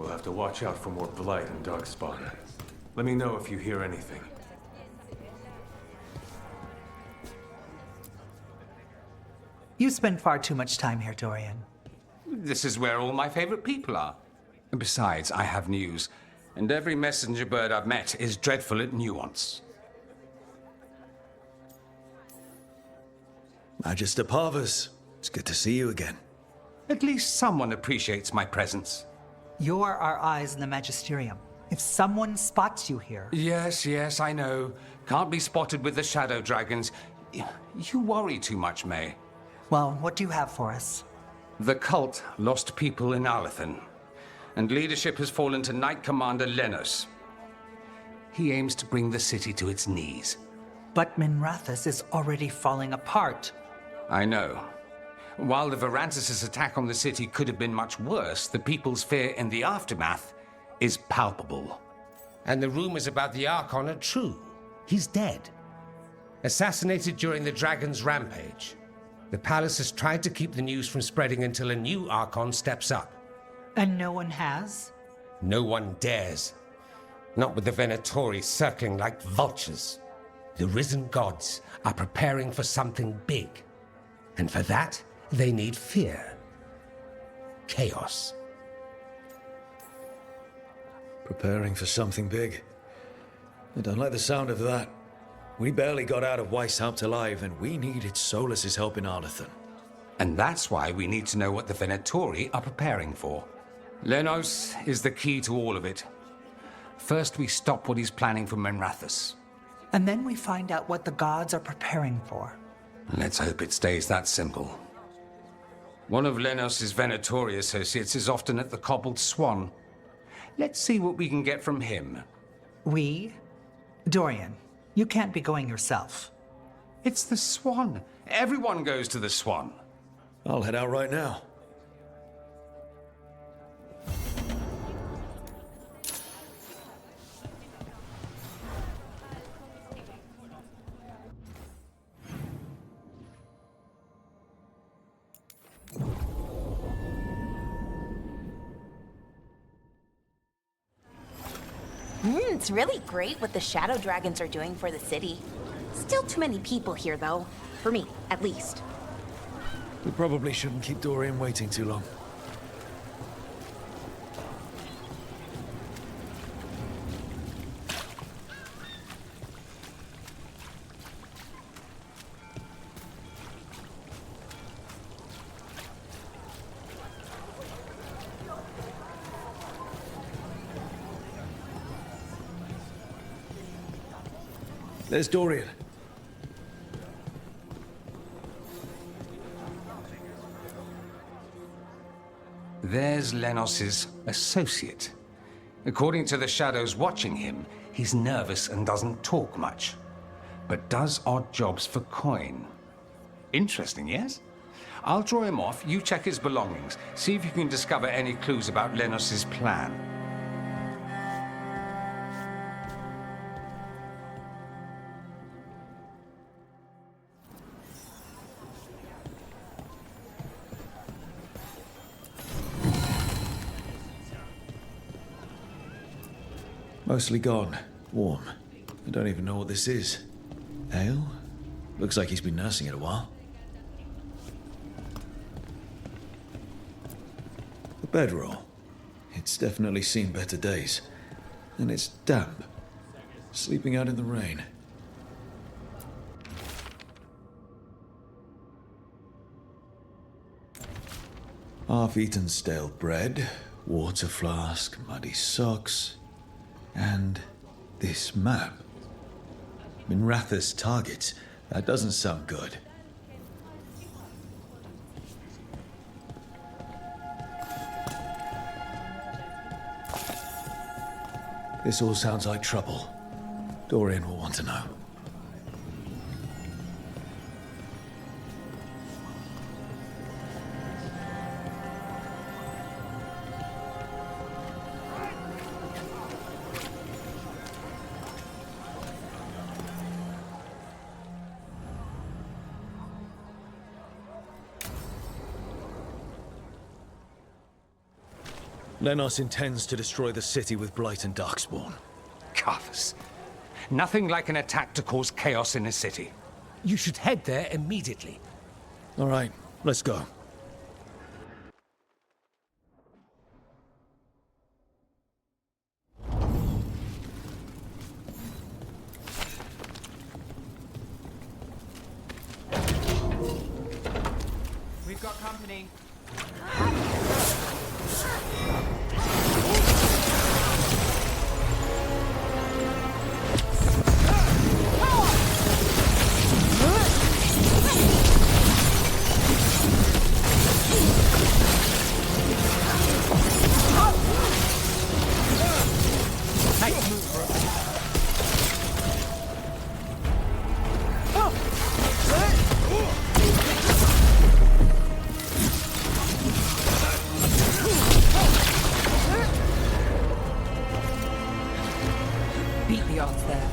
We'll have to watch out for more blight and darkspawn. Let me know if you hear anything. You spend far too much time here, Dorian. This is where all my favorite people are. And besides, I have news. And every messenger bird I've met is dreadful at nuance. Magister Parvus, it's good to see you again. At least someone appreciates my presence. You're our eyes in the Magisterium. If someone spots you here... Yes, I know. Can't be spotted with the shadow dragons. You worry too much, May. Well, what do you have for us? The cult lost people in Alathan, and leadership has fallen to Knight Commander Lenos. He aims to bring the city to its knees. But Minrathous is already falling apart. I know. While the Varantis' attack on the city could have been much worse, the people's fear in the aftermath is palpable. And the rumors about the Archon are true. He's dead. Assassinated during the Dragon's rampage. The palace has tried to keep the news from spreading until a new Archon steps up. And no one has? No one dares. Not with the Venatori circling like vultures. The risen gods are preparing for something big. And for that, they need fear. Chaos. Preparing for something big? I don't like the sound of that. We barely got out of Weishaupt alive, and we needed Solas's help in Alathan. And that's why we need to know what the Venatori are preparing for. Lenos is the key to all of it. First, we stop what he's planning for Minrathous. And then we find out what the gods are preparing for. Let's hope it stays that simple. One of Lenos' Venatori associates is often at the Cobbled Swan. Let's see what we can get from him. We? Dorian, you can't be going yourself. It's the Swan. Everyone goes to the Swan. I'll head out right now. It's really great what the Shadow Dragons are doing for the city. Still too many people here, though. For me, at least. We probably shouldn't keep Dorian waiting too long. There's Dorian. There's Lenos' associate. According to the shadows watching him, he's nervous and doesn't talk much, but does odd jobs for coin. Interesting, yes? I'll draw him off, you check his belongings, see if you can discover any clues about Lenos' plan. Mostly gone. Warm. I don't even know what this is. Ale? Looks like he's been nursing it a while. The bedroll. It's definitely seen better days. And it's damp. Sleeping out in the rain. Half-eaten stale bread, water flask, muddy socks, and this map. Minrathous targets. That doesn't sound good. This all sounds like trouble. Dorian will want to know. Lenos intends to destroy the city with Blight and Darkspawn. Carthus. Nothing like an attack to cause chaos in a city. You should head there immediately. All right, let's go. We've got company. Beat the odds there.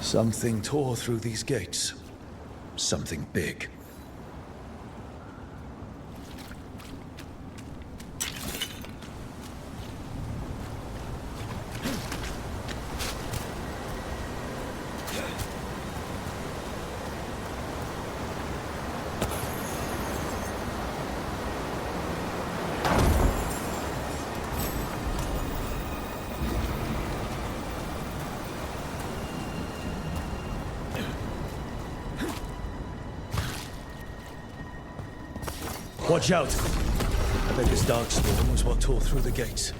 Something tore through these gates. Something big. Watch out! I bet this Darkspawn was what tore through the gates.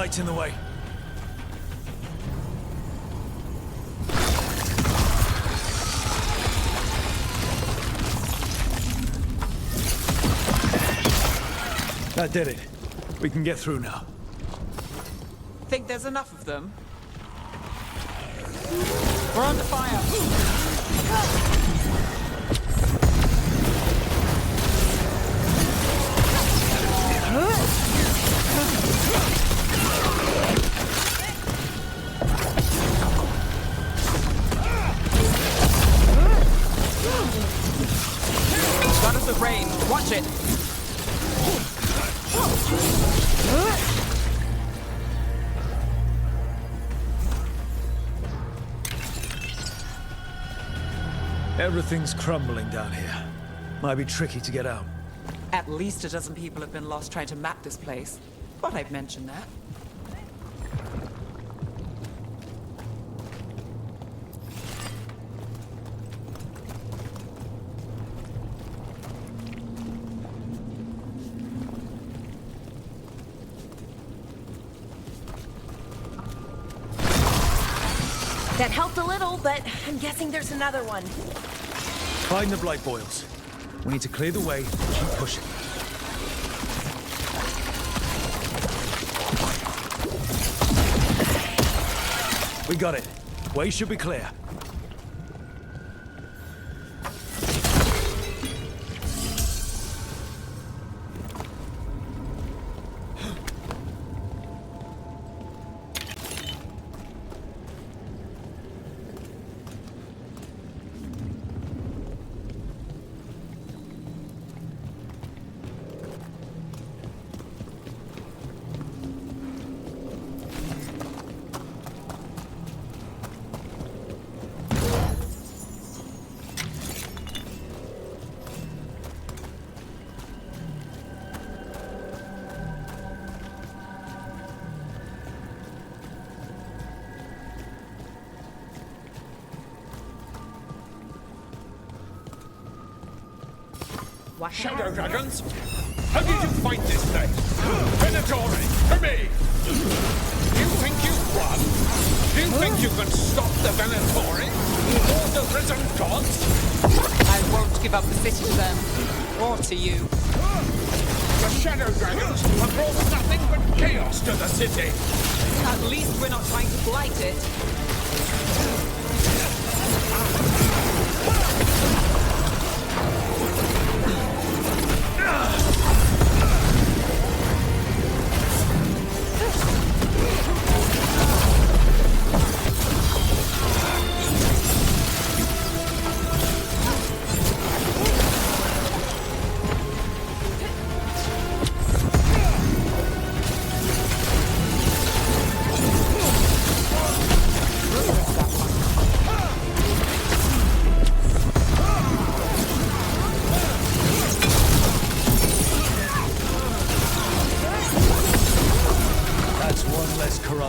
light's in the way. That did it. We can get through now. Think there's enough of them? We're under fire! Gunners at range, watch it! Everything's crumbling down here. Might be tricky to get out. At least a dozen people have been lost trying to map this place. Thought I'd mention that. That helped a little, but I'm guessing there's another one. Find the blight boils. We need to clear the way and keep pushing. We got it. Way should be clear. Shadow dragons? How did you find this place? Venatori, for me! Do you think you've won? Do you think you can stop the Venatori? Or the risen gods? I won't give up the city to them. Or to you. The Shadow dragons have brought nothing but chaos to the city. At least we're not trying to blight it.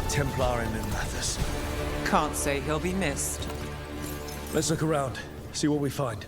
Templar in Mathis. Can't say he'll be missed. Let's look around, see what we find.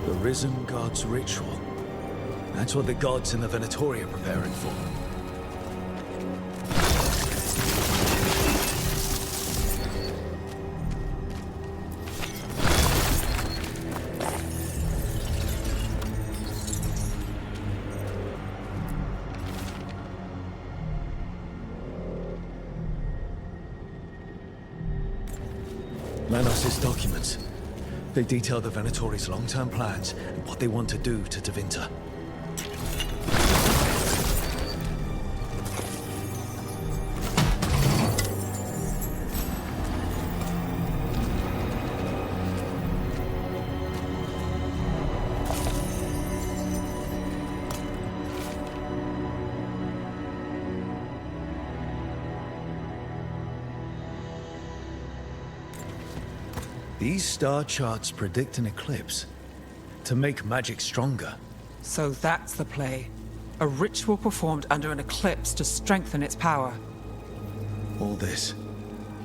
The Risen God's ritual. That's what the gods in the Venatori are preparing for. Manos' documents. They detail the Venatori's long-term plans and what they want to do to Tevinter. These star charts predict an eclipse to make magic stronger. So that's the play. A ritual performed under an eclipse to strengthen its power. All this,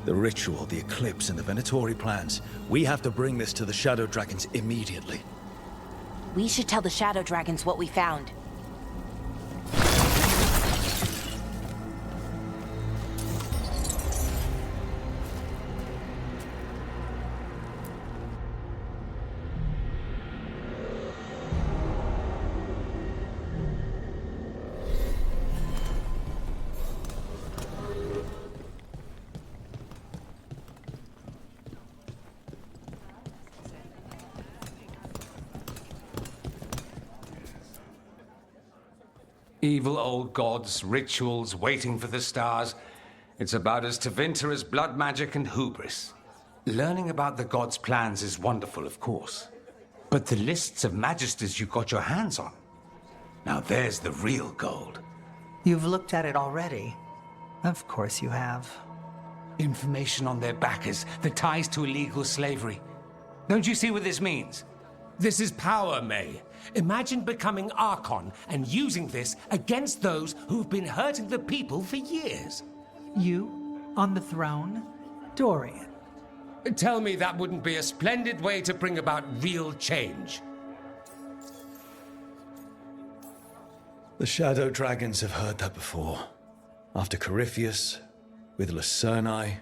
the ritual, the eclipse, and the Venatori plans, we have to bring this to the Shadow Dragons immediately. We should tell the Shadow Dragons what we found. Evil old gods, rituals, waiting for the stars. It's about as Tevinter as blood magic and hubris. Learning about the gods' plans is wonderful, of course. But the lists of magisters you got your hands on, now there's the real gold. You've looked at it already. Of course you have. Information on their backers, the ties to illegal slavery. Don't you see what this means? This is power, May. Imagine becoming Archon and using this against those who've been hurting the people for years. You, on the throne, Dorian. Tell me that wouldn't be a splendid way to bring about real change. The Shadow Dragons have heard that before. After Corypheus, with Lucerni,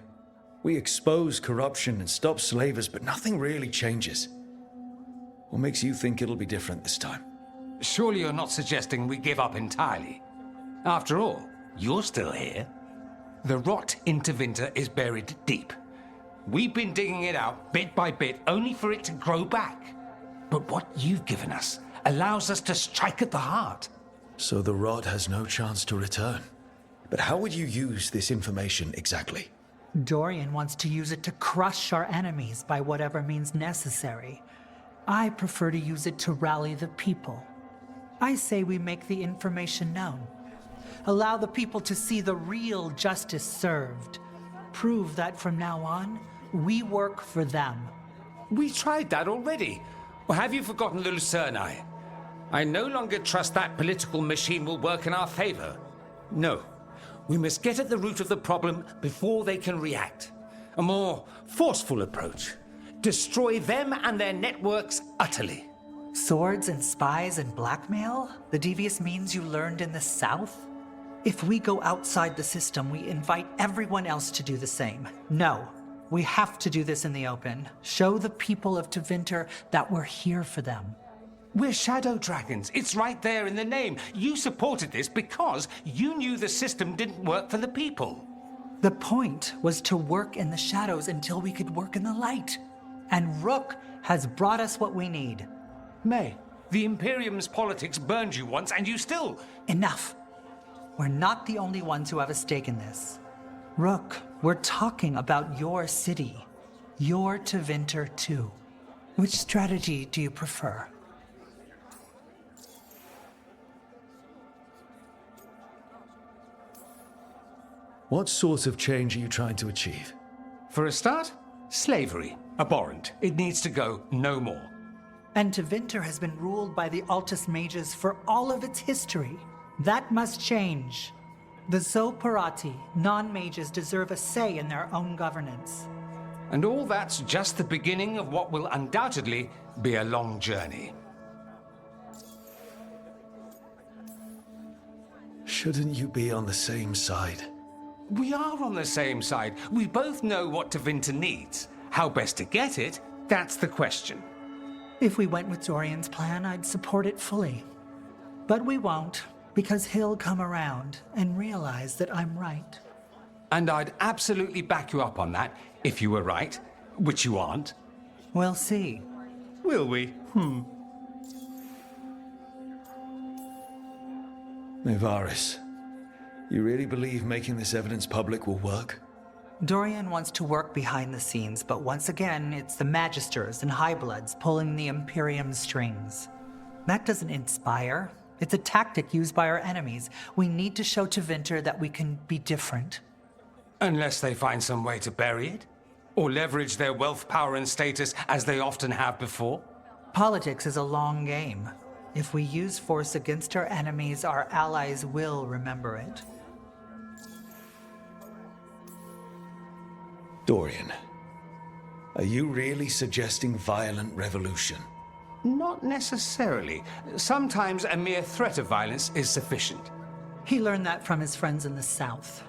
we expose corruption and stop slavers, but nothing really changes. What makes you think it'll be different this time? Surely you're not suggesting we give up entirely. After all, you're still here. The rot in Tevinter is buried deep. We've been digging it out bit by bit, only for it to grow back. But what you've given us allows us to strike at the heart. So the rot has no chance to return. But how would you use this information exactly? Dorian wants to use it to crush our enemies by whatever means necessary. I prefer to use it to rally the people. I say we make the information known. Allow the people to see the real justice served. Prove that from now on, we work for them. We tried that already. Or have you forgotten the Lucerni? I no longer trust that political machine will work in our favor. No. We must get at the root of the problem before they can react. A more forceful approach. Destroy them and their networks utterly. Swords and spies and blackmail? The devious means you learned in the South? If we go outside the system, we invite everyone else to do the same. No, we have to do this in the open. Show the people of Tevinter that we're here for them. We're Shadow Dragons. It's right there in the name. You supported this because you knew the system didn't work for the people. The point was to work in the shadows until we could work in the light. And Rook has brought us what we need. May, the Imperium's politics burned you once and you still... Enough. We're not the only ones who have a stake in this. Rook, we're talking about your city. Your Tevinter too. Which strategy do you prefer? What sort of change are you trying to achieve? For a start, slavery. Abhorrent. It needs to go no more. And Tevinter has been ruled by the Altus mages for all of its history. That must change. The Zoparati, non-mages, deserve a say in their own governance. And all that's just the beginning of what will undoubtedly be a long journey. Shouldn't you be on the same side? We are on the same side. We both know what Tevinter needs. How best to get it, that's the question. If we went with Dorian's plan, I'd support it fully. But we won't, because he'll come around and realize that I'm right. And I'd absolutely back you up on that, if you were right, which you aren't. We'll see. Will we? Nevaris, you really believe making this evidence public will work? Dorian wants to work behind the scenes, but once again, it's the Magisters and Highbloods pulling the Imperium's strings. That doesn't inspire. It's a tactic used by our enemies. We need to show Tevinter that we can be different. Unless they find some way to bury it. Or leverage their wealth, power, and status as they often have before? Politics is a long game. If we use force against our enemies, our allies will remember it. Dorian, are you really suggesting violent revolution? Not necessarily. Sometimes a mere threat of violence is sufficient. He learned that from his friends in the south.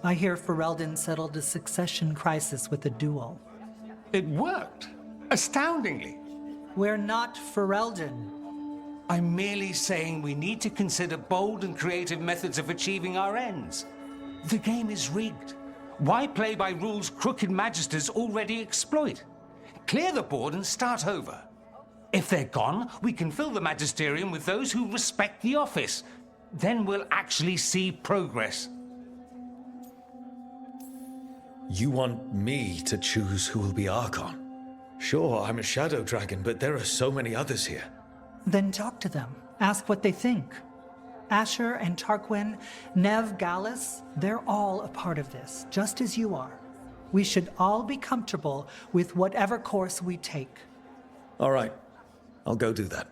I hear Ferelden settled a succession crisis with a duel. It worked. Astoundingly. We're not Ferelden. I'm merely saying we need to consider bold and creative methods of achieving our ends. The game is rigged. Why play by rules crooked magisters already exploit? Clear the board and start over. If they're gone, we can fill the magisterium with those who respect the office. Then we'll actually see progress. You want me to choose who will be Archon? Sure, I'm a Shadow Dragon, but there are so many others here. Then talk to them. Ask what they think. Asher and Tarquin, Nev, Gallus, they're all a part of this, just as you are. We should all be comfortable with whatever course we take. All right, I'll go do that.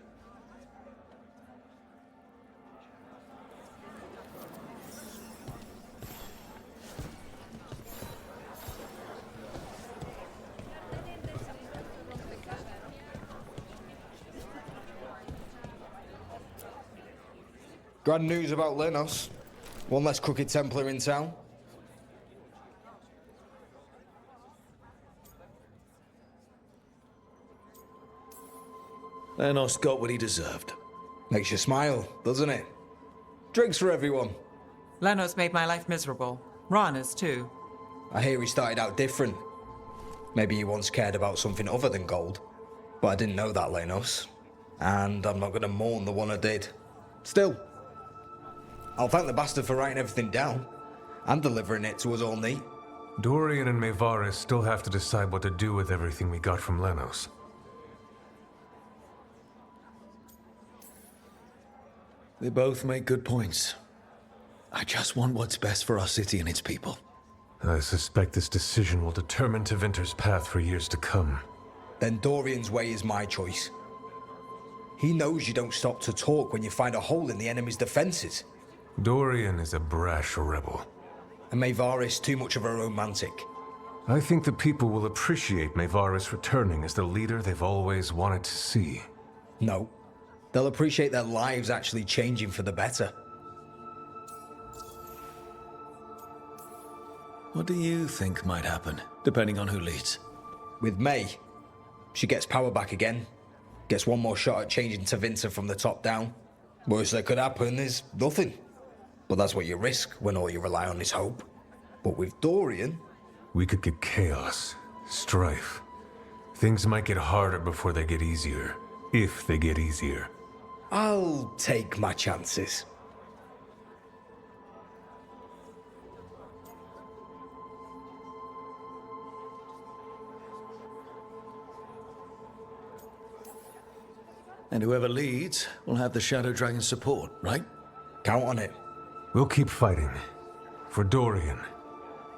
Grand news about Lenos. One less crooked Templar in town. Lenos got what he deserved. Makes you smile, doesn't it? Drinks for everyone. Lenos made my life miserable. Rana's too. I hear he started out different. Maybe he once cared about something other than gold. But I didn't know that, Lenos. And I'm not going to mourn the one I did. Still, I'll thank the bastard for writing everything down and delivering it to us all neat. Dorian and Maevaris still have to decide what to do with everything we got from Lenos. They both make good points. I just want what's best for our city and its people. I suspect this decision will determine Tevinter's path for years to come. Then Dorian's way is my choice. He knows you don't stop to talk when you find a hole in the enemy's defenses. Dorian is a brash rebel. And Maevaris too much of a romantic. I think the people will appreciate Maevaris returning as the leader they've always wanted to see. No. They'll appreciate their lives actually changing for the better. What do you think might happen, depending on who leads? With May, she gets power back again. Gets one more shot at changing Tevinter from the top down. Worst that could happen is nothing. But that's what you risk when all you rely on is hope. But with Dorian... We could get chaos, strife. Things might get harder before they get easier. If they get easier. I'll take my chances. And whoever leads will have the Shadow Dragon's support, right? Count on it. We'll keep fighting. For Dorian.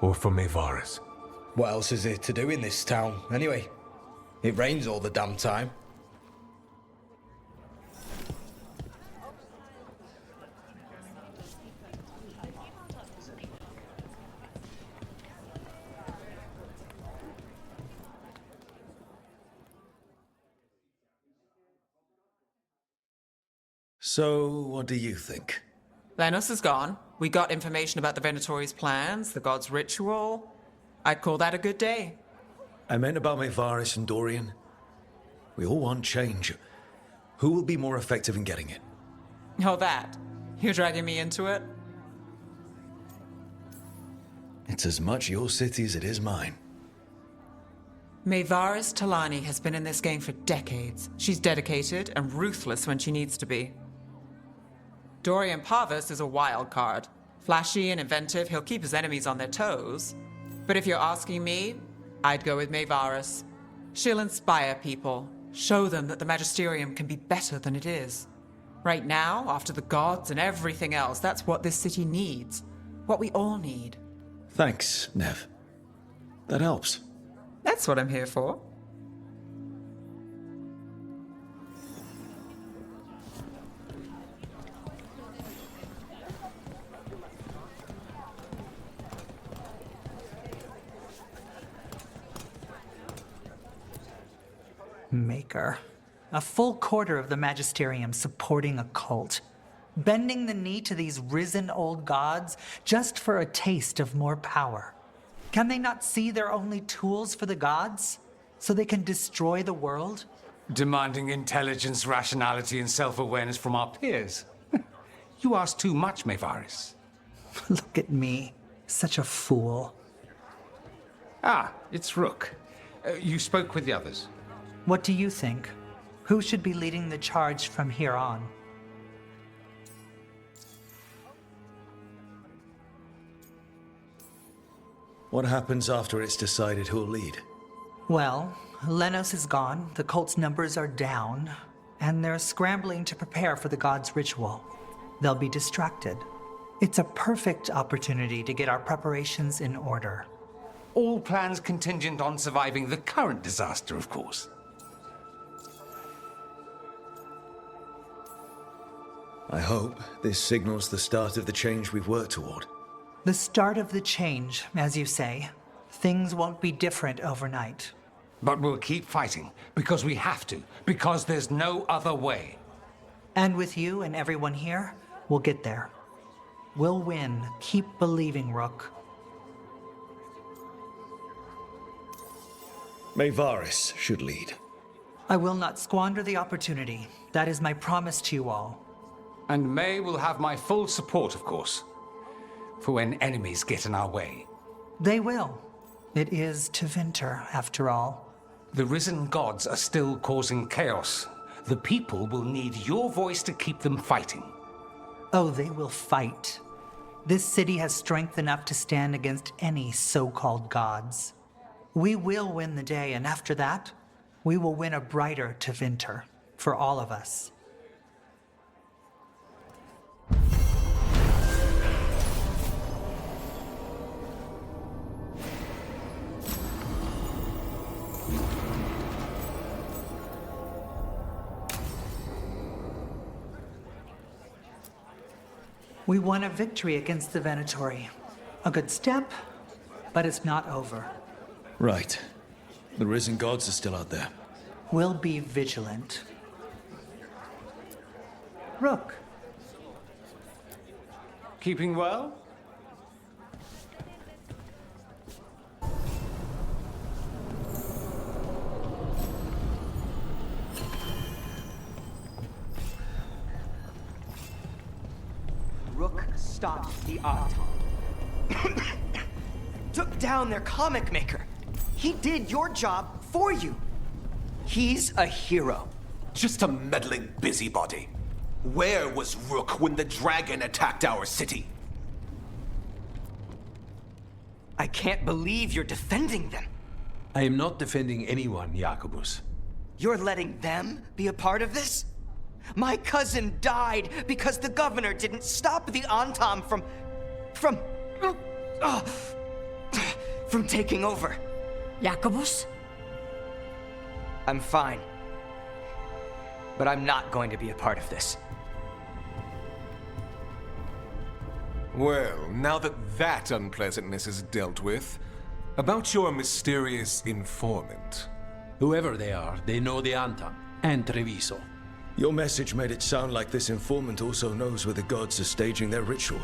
Or for Maevaris. What else is there to do in this town, anyway? It rains all the damn time. So, what do you think? Lenos is gone. We got information about the Venatori's plans, the god's ritual. I'd call that a good day. I meant about Maevaris and Dorian. We all want change. Who will be more effective in getting it? Oh, that. You're dragging me into it? It's as much your city as it is mine. Maevaris Talani has been in this game for decades. She's dedicated and ruthless when she needs to be. Dorian Parvis is a wild card. Flashy and inventive, he'll keep his enemies on their toes. But if you're asking me, I'd go with Maevaris. She'll inspire people, show them that the Magisterium can be better than it is. Right now, after the gods and everything else, that's what this city needs. What we all need. Thanks, Nev. That helps. That's what I'm here for. Maker. A full quarter of the Magisterium supporting a cult. Bending the knee to these risen old gods just for a taste of more power. Can they not see they're only tools for the gods? So they can destroy the world? Demanding intelligence, rationality, and self-awareness from our peers. You ask too much, Maevaris. Look at me. Such a fool. Ah, it's Rook. You spoke with the others. What do you think? Who should be leading the charge from here on? What happens after it's decided who'll lead? Well, Lenos is gone, the cult's numbers are down, and they're scrambling to prepare for the god's ritual. They'll be distracted. It's a perfect opportunity to get our preparations in order. All plans contingent on surviving the current disaster, of course. I hope this signals the start of the change we've worked toward. The start of the change, as you say. Things won't be different overnight. But we'll keep fighting, because we have to, because there's no other way. And with you and everyone here, we'll get there. We'll win. Keep believing, Rook. Maevaris should lead. I will not squander the opportunity. That is my promise to you all. And May will have my full support, of course, for when enemies get in our way. They will. It is Tevinter, after all. The risen gods are still causing chaos. The people will need your voice to keep them fighting. Oh, they will fight. This city has strength enough to stand against any so-called gods. We will win the day, and after that, we will win a brighter Tevinter for all of us. We won a victory against the Venatori. A good step, but it's not over. Right. The risen gods are still out there. We'll be vigilant. Rook. Keeping well? Rook stopped the Autumn. Took down their comic maker. He did your job for you. He's a hero. Just a meddling busybody. Where was Rook when the dragon attacked our city? I can't believe you're defending them. I am not defending anyone, Jacobus. You're letting them be a part of this? My cousin died because the governor didn't stop the Antam from taking over. Jacobus? I'm fine. But I'm not going to be a part of this. Well, now that unpleasantness is dealt with, about your mysterious informant. Whoever they are, they know the Antam and Treviso. Your message made it sound like this informant also knows where the gods are staging their ritual.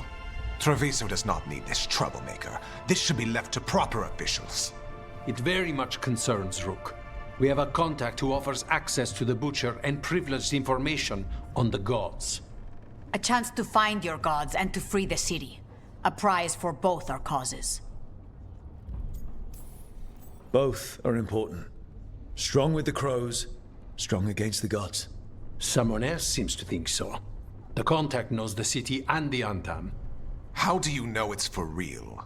Treviso does not need this troublemaker. This should be left to proper officials. It very much concerns Rook. We have a contact who offers access to the Butcher and privileged information on the gods. A chance to find your gods and to free the city. A prize for both our causes. Both are important. Strong with the crows, strong against the gods. Someone else seems to think so. The contact knows the city and the Antam. How do you know it's for real?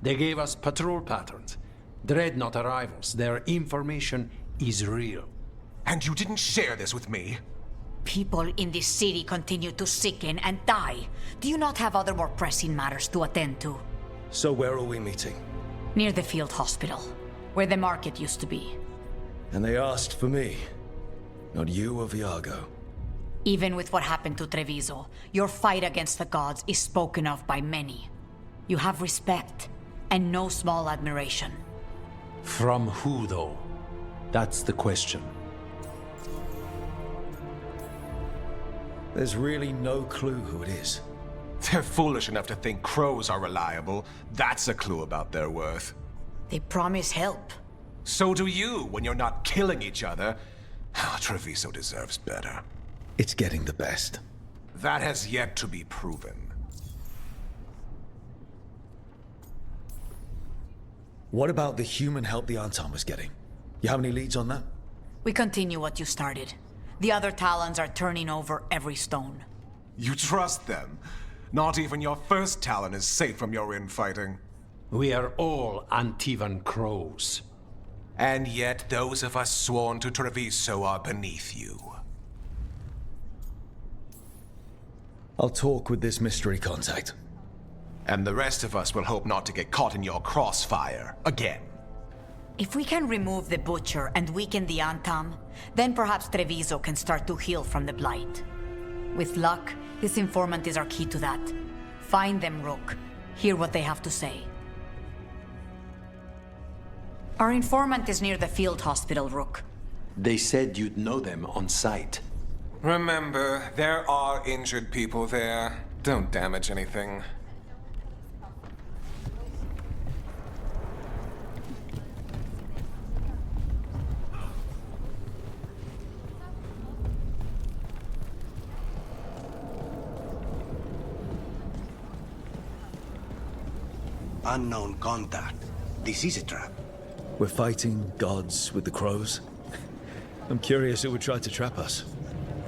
They gave us patrol patterns. Dreadnought arrivals. Their information is real. And you didn't share this with me? People in this city continue to sicken and die. Do you not have other more pressing matters to attend to? So where are we meeting? Near the field hospital, where the market used to be. And they asked for me, not you or Viago. Even with what happened to Treviso, your fight against the gods is spoken of by many. You have respect, and no small admiration. From who, though? That's the question. There's really no clue who it is. They're foolish enough to think crows are reliable. That's a clue about their worth. They promise help. So do you when you're not killing each other. Treviso deserves better. It's getting the best. That has yet to be proven. What about the human help the Anton was getting? You have any leads on that? We continue what you started. The other Talons are turning over every stone. You trust them? Not even your first Talon is safe from your infighting. We are all Antivan crows. And yet those of us sworn to Treviso are beneath you. I'll talk with this mystery contact. And the rest of us will hope not to get caught in your crossfire again. If we can remove the Butcher and weaken the Antam, then perhaps Treviso can start to heal from the Blight. With luck, this informant is our key to that. Find them, Rook. Hear what they have to say. Our informant is near the field hospital, Rook. They said you'd know them on sight. Remember, there are injured people there. Don't damage anything. Unknown contact. This is a trap. We're fighting gods with the crows? I'm curious who would try to trap us.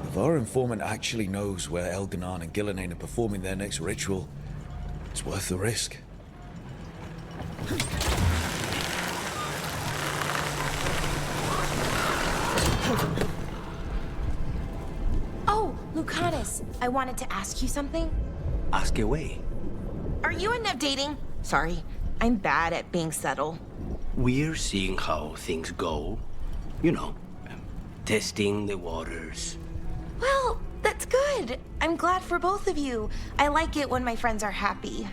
If our informant actually knows where Elganon and Gillenane are performing their next ritual, it's worth the risk. Oh, Lucanus, I wanted to ask you something. Ask away. Are you and Nev dating? Sorry, I'm bad at being subtle. We're seeing how things go. You know, testing the waters. Well, that's good. I'm glad for both of you. I like it when my friends are happy.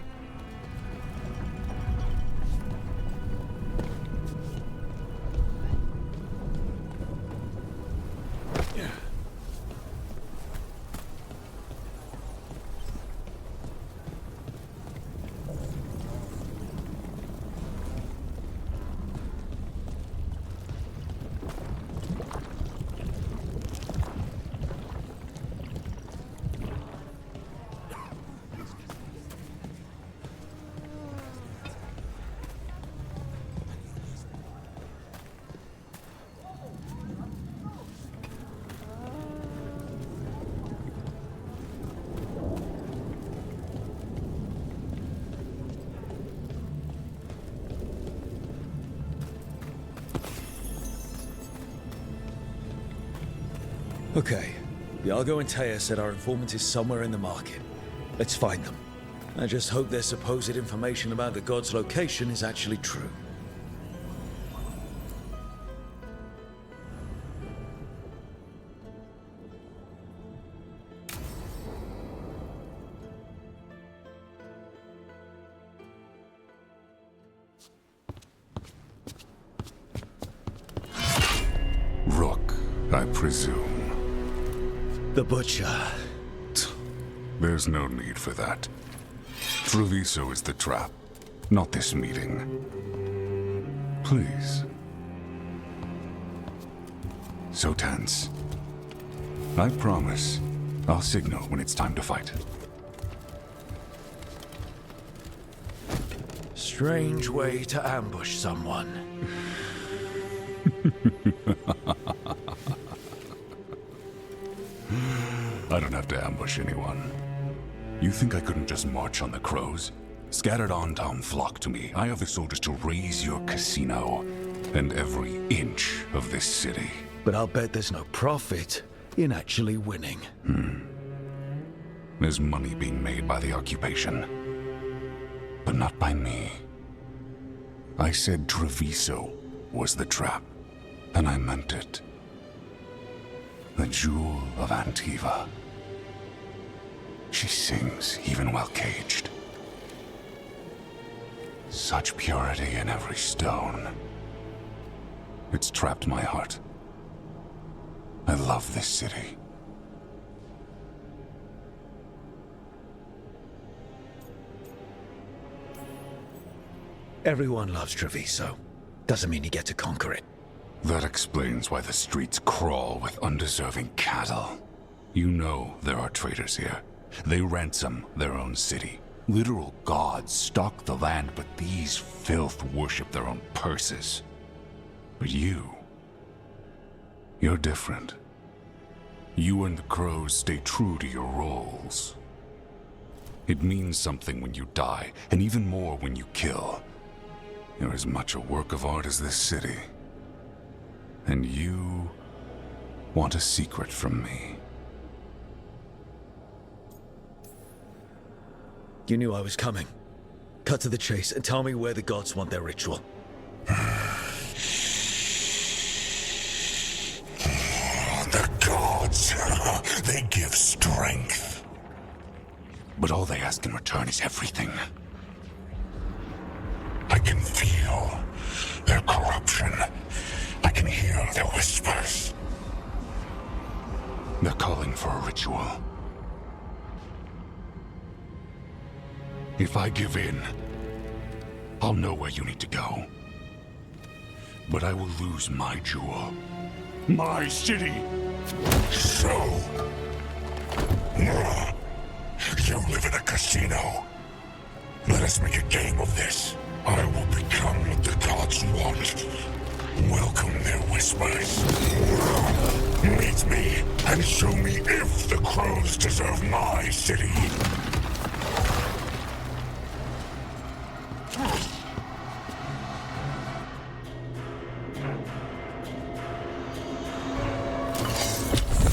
Okay. Iago and Taya said our informant is somewhere in the market. Let's find them. I just hope their supposed information about the god's location is actually true. Rook, I presume. The Butcher. There's no need for that. Treviso is the trap, not this meeting. Please. So tense. I promise, I'll signal when it's time to fight. Strange way to ambush someone. I don't have to ambush anyone. You think I couldn't just march on the crows? Scattered on town flock to me. I have the soldiers to raise your casino and every inch of this city. But I'll bet there's no profit in actually winning. There's money being made by the occupation. But not by me. I said Treviso was the trap, and I meant it. The Jewel of Antiva. She sings even while caged. Such purity in every stone. It's trapped my heart. I love this city. Everyone loves Treviso. Doesn't mean you get to conquer it. That explains why the streets crawl with undeserving cattle. You know there are traitors here. They ransom their own city. Literal gods stalk the land, but these filth worship their own purses. But you're different. You and the crows stay true to your roles. It means something when you die, and even more when you kill. You're as much a work of art as this city. And you want a secret from me. You knew I was coming. Cut to the chase and tell me where the gods want their ritual. The gods, they give strength. But all they ask in return is everything. I can feel their corruption. I can hear their whispers. They're calling for a ritual. If I give in, I'll know where you need to go. But I will lose my jewel. My city! So... you live in a casino. Let us make a game of this. I will become what the gods want. Welcome their whispers. Meet me and show me if the crows deserve my city.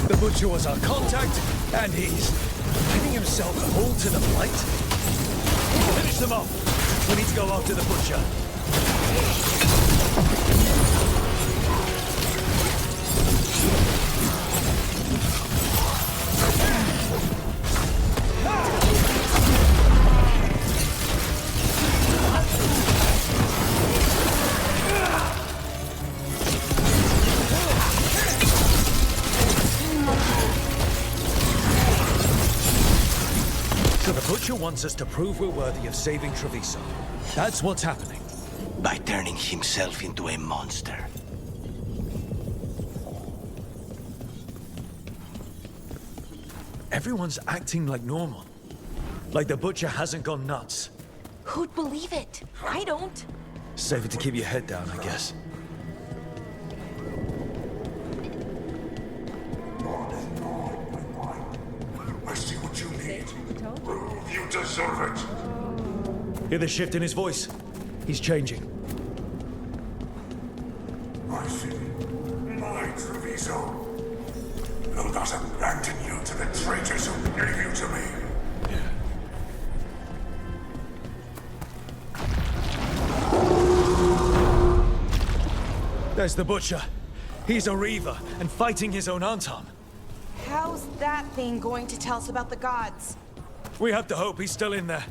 The Butcher was our contact, and he's letting himself fall to the Blight. Finish them off. We need to go after the Butcher. So the Butcher wants us to prove we're worthy of saving Treviso. That's what's happening. By turning himself into a monster. Everyone's acting like normal. Like the Butcher hasn't gone nuts. Who'd believe it? I don't. Safer to keep your head down, I guess. I see what you need. Prove you deserve it. Hear the shift in his voice? He's changing. My city, my Treviso. Will not abandon you to the traitors who gave you to me. There's the Butcher. He's a Reaver and fighting his own Anton. How's that thing going to tell us about the gods? We have to hope he's still in there.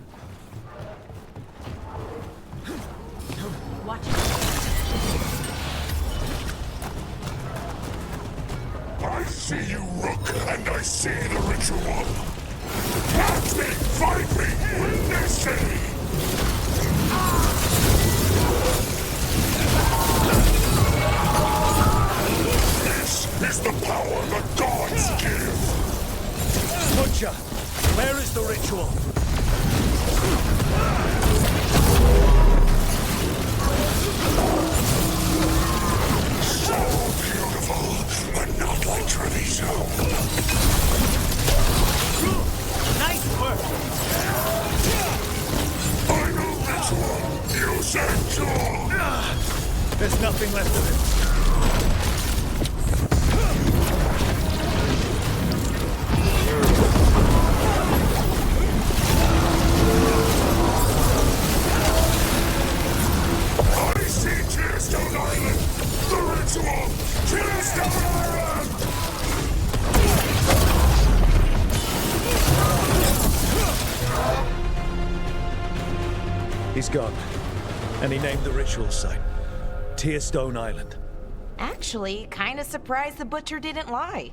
Watch I see you, Rook, and I see the ritual. Catch me, fight me, in this city! This is the power the gods give! Butcher, where is the ritual? So beautiful, but not like Treviso. Nice work! Final ritual! You said jewel! There's nothing left of it. I see Tearstone Island! He's gone. And he named the ritual site Tearstone Island. Actually, kinda surprised the Butcher didn't lie.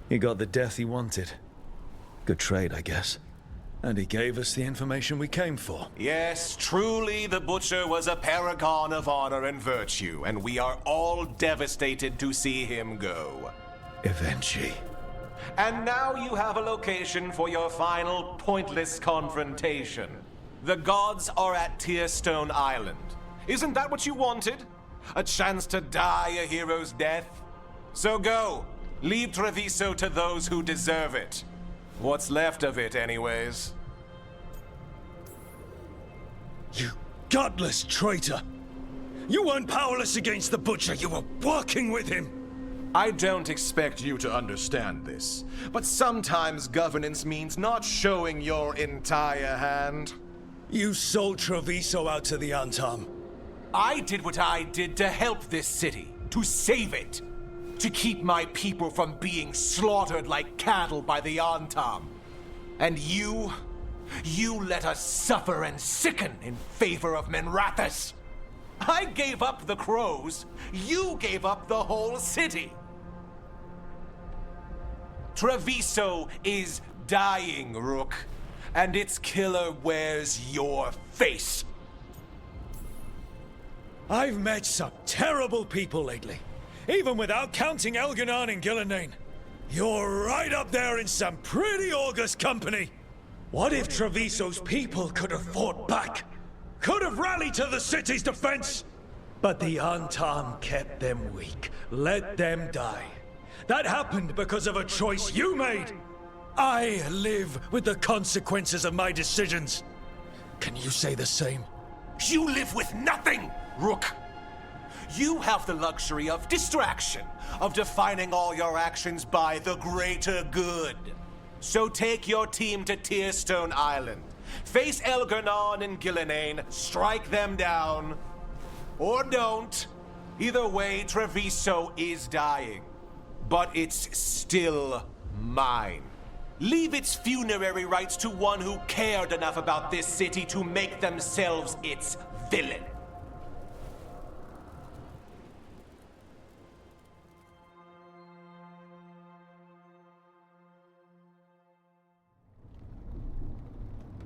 He got the death he wanted. Good trade, I guess. And he gave us the information we came for. Yes, truly the Butcher was a paragon of honor and virtue, and we are all devastated to see him go. Eventually. And now you have a location for your final pointless confrontation. The gods are at Tearstone Island. Isn't that what you wanted? A chance to die a hero's death? So go. Leave Treviso to those who deserve it. What's left of it, anyways. You godless traitor! You weren't powerless against the Butcher, you were working with him! I don't expect you to understand this, but sometimes governance means not showing your entire hand. You sold Treviso out to the Antam. I did what I did to help this city, to save it, to keep my people from being slaughtered like cattle by the Antam. And you let us suffer and sicken in favor of Menrathis. I gave up the crows, you gave up the whole city. Treviso is dying, Rook, and its killer wears your face. I've met some terrible people lately, even without counting Elganon and Gillenane. You're right up there in some pretty august company. What if Treviso's people could have fought back? Could have rallied to the city's defense? But the Antam kept them weak, let them die. That happened because of a choice you made. I live with the consequences of my decisions. Can you say the same? You live with nothing, Rook. You have the luxury of distraction, of defining all your actions by the greater good. So take your team to Tearstone Island. Face Elganon and Gillenane, strike them down. Or don't. Either way, Treviso is dying. But it's still mine. Leave its funerary rites to one who cared enough about this city to make themselves its villain.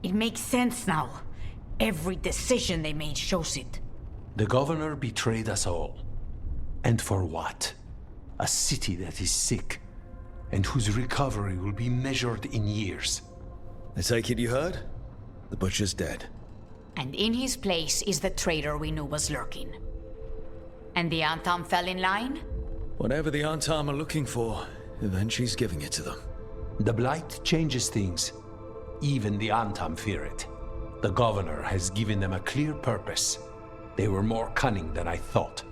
It makes sense now. Every decision they made shows it. The governor betrayed us all. And for what? A city that is sick, and whose recovery will be measured in years. I take it you heard? The Butcher's dead. And in his place is the traitor we knew was lurking. And the Antam fell in line? Whatever the Antam are looking for, Eventually's giving it to them. The Blight changes things. Even the Antam fear it. The governor has given them a clear purpose. They were more cunning than I thought.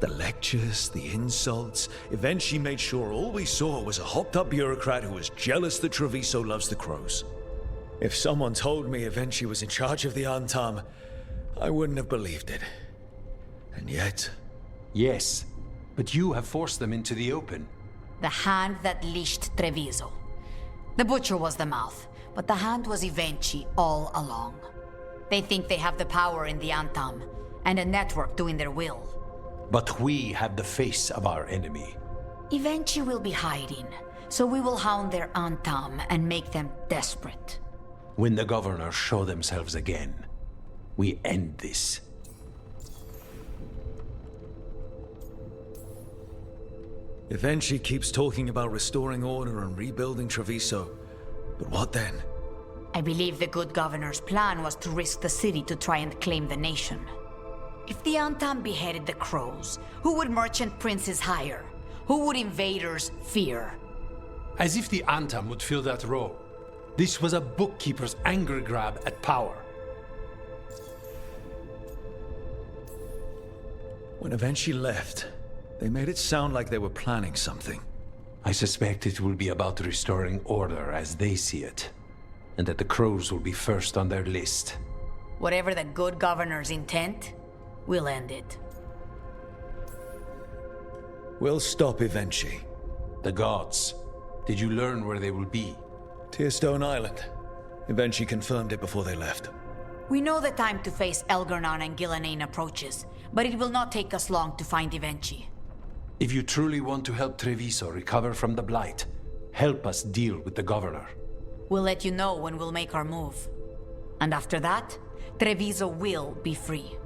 The lectures, the insults, eventually made sure all we saw was a hopped-up bureaucrat who was jealous that Treviso loves the crows. If someone told me eventually was in charge of the Antam, I wouldn't have believed it. And yet... Yes, but you have forced them into the open. The hand that leashed Treviso. The Butcher was the mouth, but the hand was Evenchi all along. They think they have the power in the Antam, and a network doing their will. But we have the face of our enemy. Evenchi will be hiding, so we will hound their Antam and make them desperate. When the governors show themselves again, we end this. Eventually keeps talking about restoring order and rebuilding Treviso. But what then? I believe the good governor's plan was to risk the city to try and claim the nation. If the Antam beheaded the crows, who would merchant princes hire? Who would invaders fear? As if the Antam would fill that role. This was a bookkeeper's angry grab at power. When Eventually left, they made it sound like they were planning something. I suspect it will be about restoring order as they see it, and that the crows will be first on their list. Whatever the good governor's intent, we'll end it. We'll stop Eventually. The gods. Did you learn where they will be? Tearstone Island. Eventually confirmed it before they left. We know the time to face Elgar'nan and Gillenane approaches, but it will not take us long to find Evenchi. If you truly want to help Treviso recover from the Blight, help us deal with the Governor. We'll let you know when we'll make our move. And after that, Treviso will be free.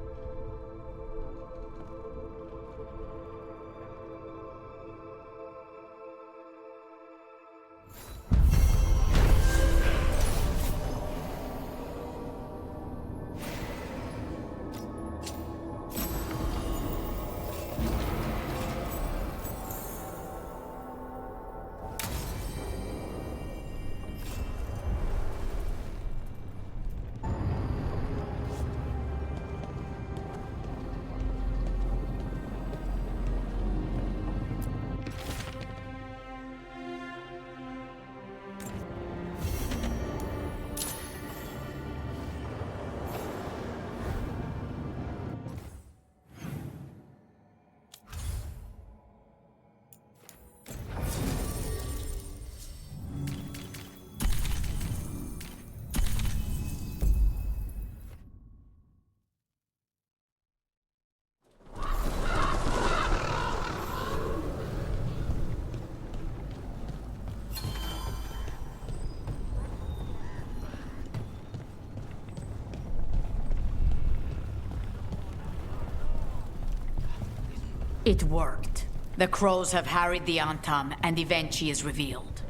It worked. The crows have harried the Antam, and Evenchi is revealed.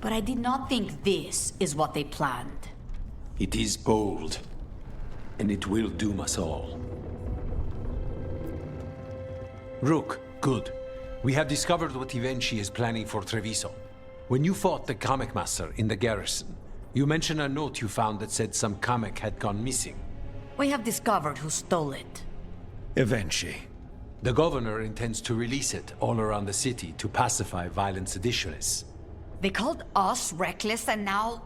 But I did not think this is what they planned. It is bold, and it will doom us all. Rook, good. We have discovered what Evenchi is planning for Treviso. When you fought the Kamek Master in the garrison, you mentioned a note you found that said some Kamek had gone missing. We have discovered who stole it. Evenchi. The governor intends to release it all around the city to pacify violent seditionists. They called us reckless, and now...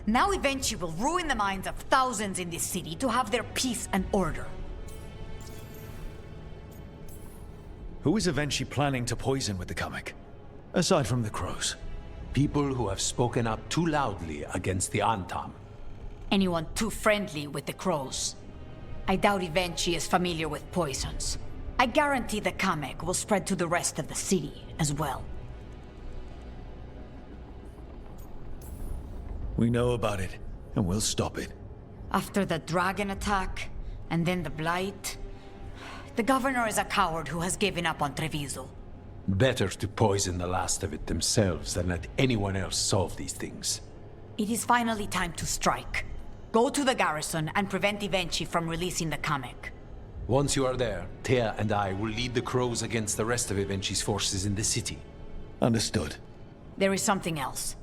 Now Evenchi will ruin the minds of thousands in this city to have their peace and order. Who is Evenchi planning to poison with the Kamek? Aside from the crows. People who have spoken up too loudly against the Antam. Anyone too friendly with the crows. I doubt Evenchi is familiar with poisons. I guarantee the Kamek will spread to the rest of the city as well. We know about it, and we'll stop it. After the dragon attack, and then the Blight... The governor is a coward who has given up on Treviso. Better to poison the last of it themselves than let anyone else solve these things. It is finally time to strike. Go to the garrison and prevent Evenchi from releasing the Kamek. Once you are there, Thea and I will lead the crows against the rest of Evenchi's forces in the city. Understood. There is something else.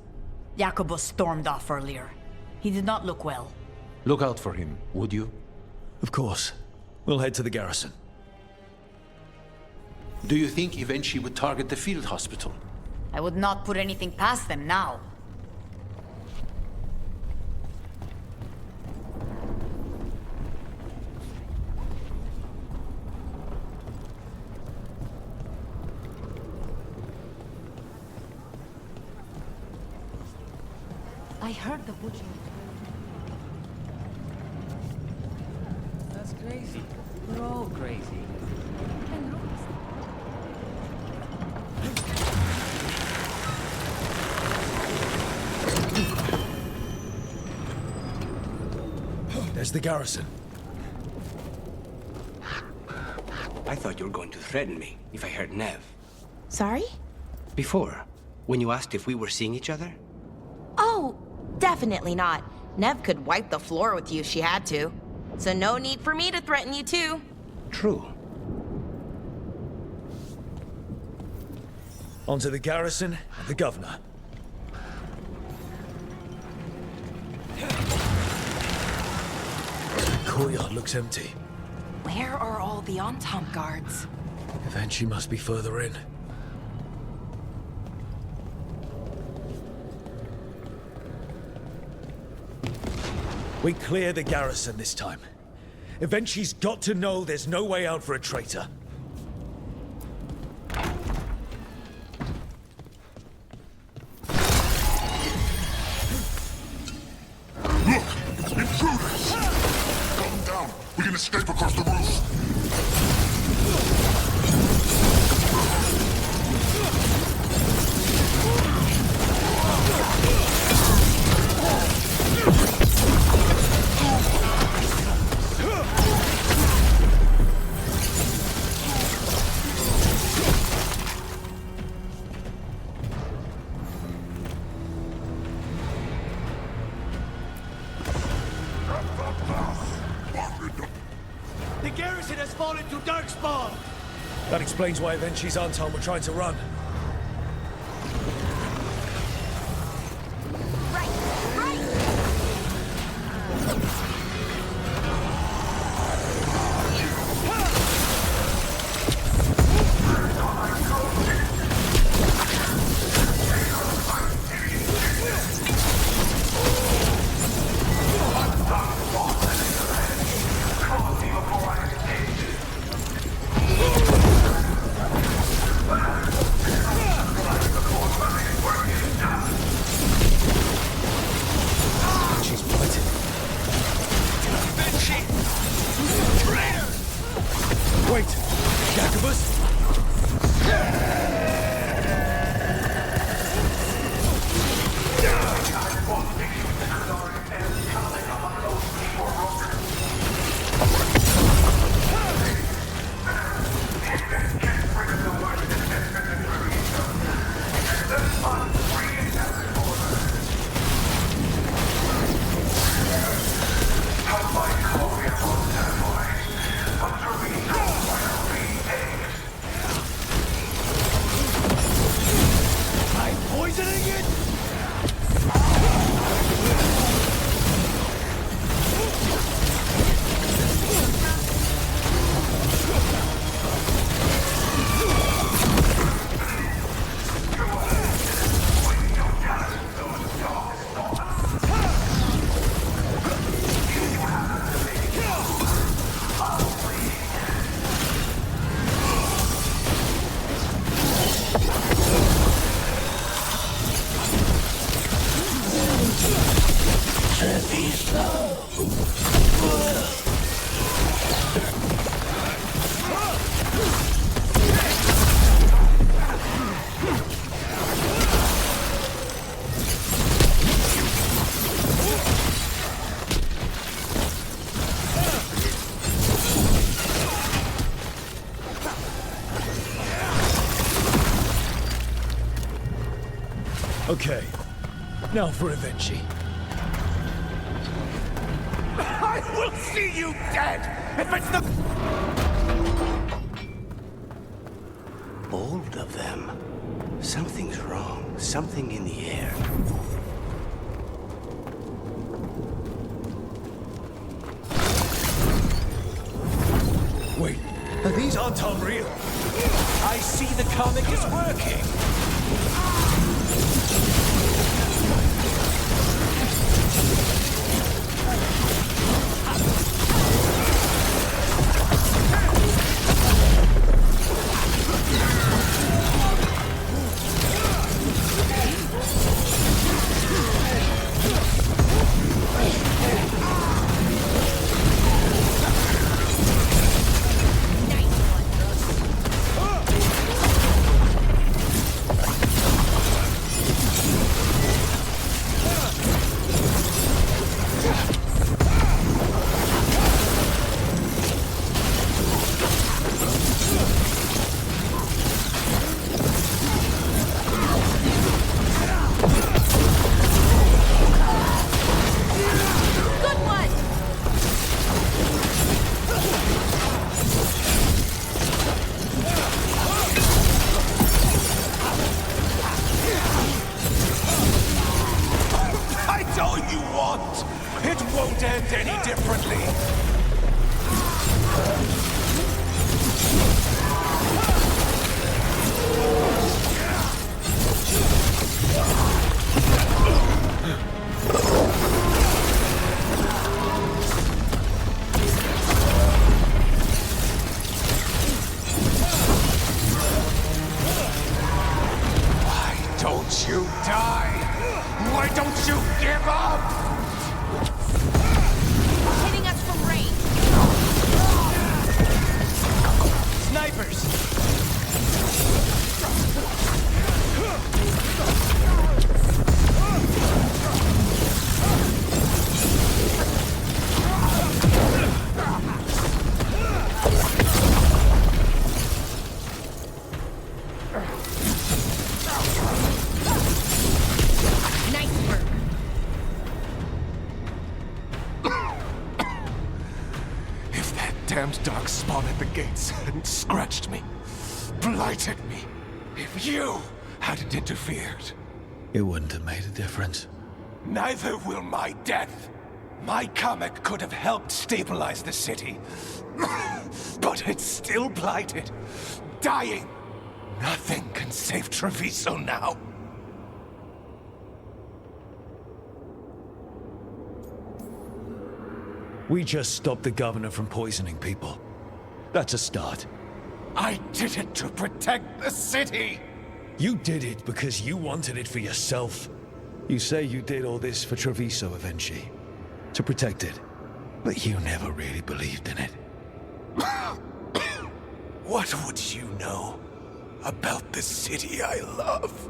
Jacobus stormed off earlier. He did not look well. Look out for him, would you? Of course. We'll head to the garrison. Do you think Evenchi would target the field hospital? I would not put anything past them now. I heard the butcher. That's crazy. We're all crazy. There's the garrison. I thought you were going to threaten me if I heard Nev. Sorry? Before, when you asked if we were seeing each other? Oh, definitely not. Nev could wipe the floor with you if she had to. So no need for me to threaten you too. True. Onto the garrison and the governor. The courtyard looks empty. Where are all the Antam guards? Evenchi must be further in. We clear the garrison this time. Evenchi's got to know there's no way out for a traitor. The garrison has fallen to Darkspawn! That explains why Avenci's Anton were trying to run. Okay, now for Avenci. I will see you dead if it's the... All of them. Something's wrong. Something in the air. Wait, are these Anton real? I see the comic is working! darkspawn at the gates hadn't scratched me, blighted me, if you hadn't interfered. It wouldn't have made a difference. Neither will my death. My comic could have helped stabilize the city. But it's still blighted, dying. Nothing can save Treviso now. We just stopped the governor from poisoning people. That's a start. I did it to protect the city! You did it because you wanted it for yourself. You say you did all this for Treviso Evenchi, to protect it, but you never really believed in it. What would you know about the city I love?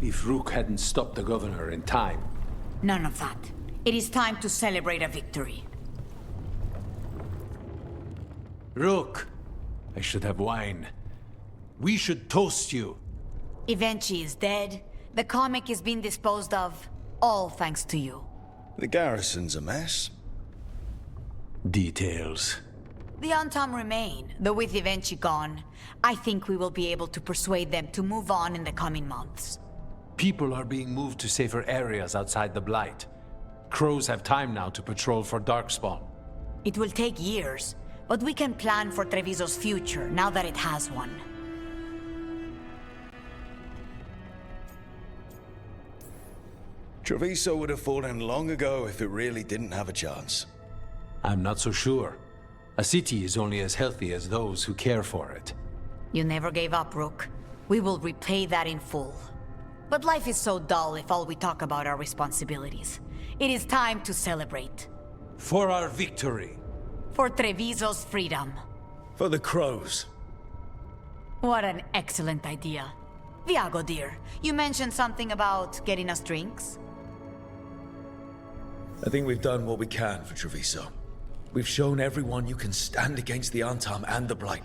If Rook hadn't stopped the governor in time. None of that. It is time to celebrate a victory. Rook! I should have wine. We should toast you. Evenchi is dead. The comic is being disposed of. All thanks to you. The garrison's a mess. Details. The Antam remain, though with Evenchi gone, I think we will be able to persuade them to move on in the coming months. People are being moved to safer areas outside the Blight. Crows have time now to patrol for Darkspawn. It will take years, but we can plan for Treviso's future now that it has one. Treviso would have fallen long ago if it really didn't have a chance. I'm not so sure. A city is only as healthy as those who care for it. You never gave up, Rook. We will repay that in full. But life is so dull if all we talk about are responsibilities. It is time to celebrate. For our victory. For Treviso's freedom. For the crows. What an excellent idea. Viago, dear, you mentioned something about getting us drinks? I think we've done what we can for Treviso. We've shown everyone you can stand against the Antam and the Blight.